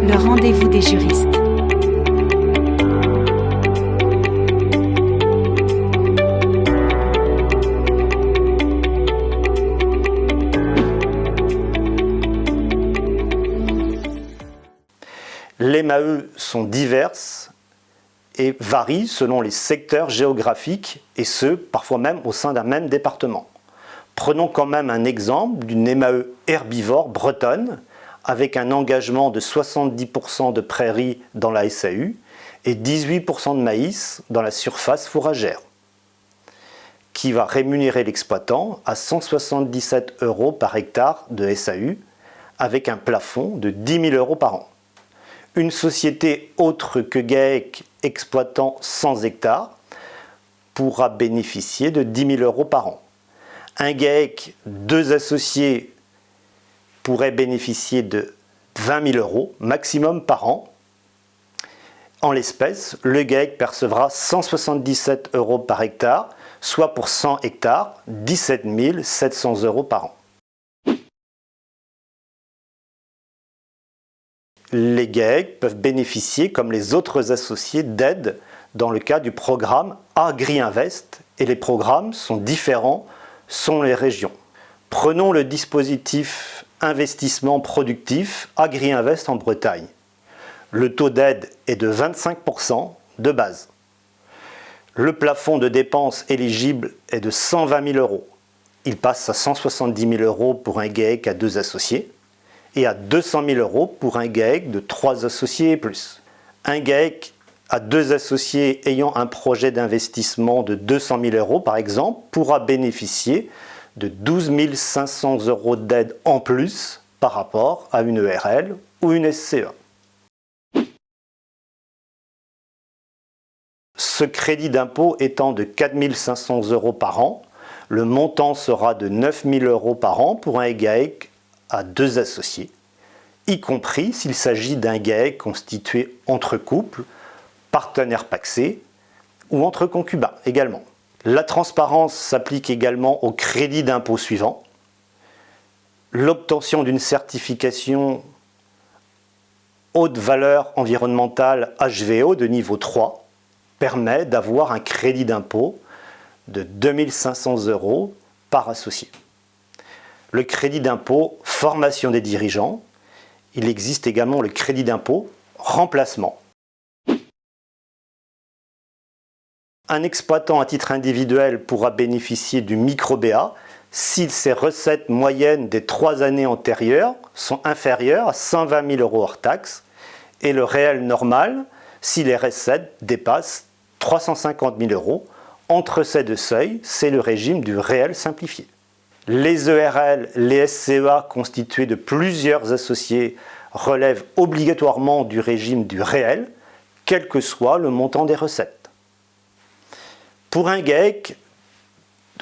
Le rendez-vous des juristes. Les MAE sont diverses et varient selon les secteurs géographiques et ce, parfois même au sein d'un même département. Prenons quand même un exemple d'une MAE herbivore bretonne avec un engagement de 70% de prairies dans la SAU et 18% de maïs dans la surface fourragère, qui va rémunérer l'exploitant à 177 € par hectare de SAU avec un plafond de 10 000 € par an. Une société autre que GAEC exploitant 100 hectares pourra bénéficier de 10 000 € par an. Un GAEC, 2 associés pourraient bénéficier de 20 000 € maximum par an. En l'espèce, le GAEC percevra 177 € par hectare, soit pour 100 hectares, 17 700 € par an. Les GAEC peuvent bénéficier, comme les autres associés, d'aides dans le cadre du programme Agri-Invest et les programmes sont différents selon les régions. Prenons le dispositif investissement productif Agri-Invest en Bretagne. Le taux d'aide est de 25% de base. Le plafond de dépenses éligible est de 120 000 €. Il passe à 170 000 € pour un GAEC à 2 associés et à 200 000 € pour un GAEC de 3 associés et plus. Un GAEC à 2 associés ayant un projet d'investissement de 200 000 € par exemple pourra bénéficier de 12 500 € d'aide en plus par rapport à une ERL ou une SCA. Ce crédit d'impôt étant de 4 500 € par an, le montant sera de 9 000 € par an pour un GAEC à 2 associés, y compris s'il s'agit d'un GAEC constitué entre couples, partenaires pacsés ou entre concubins également. La transparence s'applique également au crédit d'impôt suivant. L'obtention d'une certification haute valeur environnementale HVO de niveau 3 permet d'avoir un crédit d'impôt de 2 500 € par associé. Le crédit d'impôt formation des dirigeants. Il existe également le crédit d'impôt remplacement. Un exploitant à titre individuel pourra bénéficier du micro-BA si ses recettes moyennes des 3 années antérieures sont inférieures à 120 000 € hors taxes et le réel normal si les recettes dépassent 350 000 €. Entre ces deux seuils, c'est le régime du réel simplifié. Les ERL, les SCA constitués de plusieurs associés relèvent obligatoirement du régime du réel, quel que soit le montant des recettes. Pour un GAEC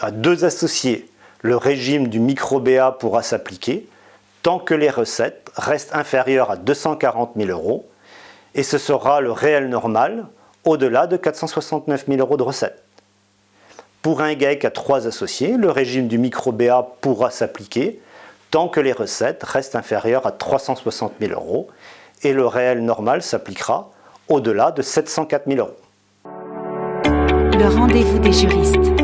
à 2 associés, le régime du micro-BA pourra s'appliquer tant que les recettes restent inférieures à 240 000 € et ce sera le réel normal au-delà de 469 000 € de recettes. Pour un GAEC à 3 associés, le régime du micro-BA pourra s'appliquer tant que les recettes restent inférieures à 360 000 € et le réel normal s'appliquera au-delà de 704 000 €. Le rendez-vous des juristes.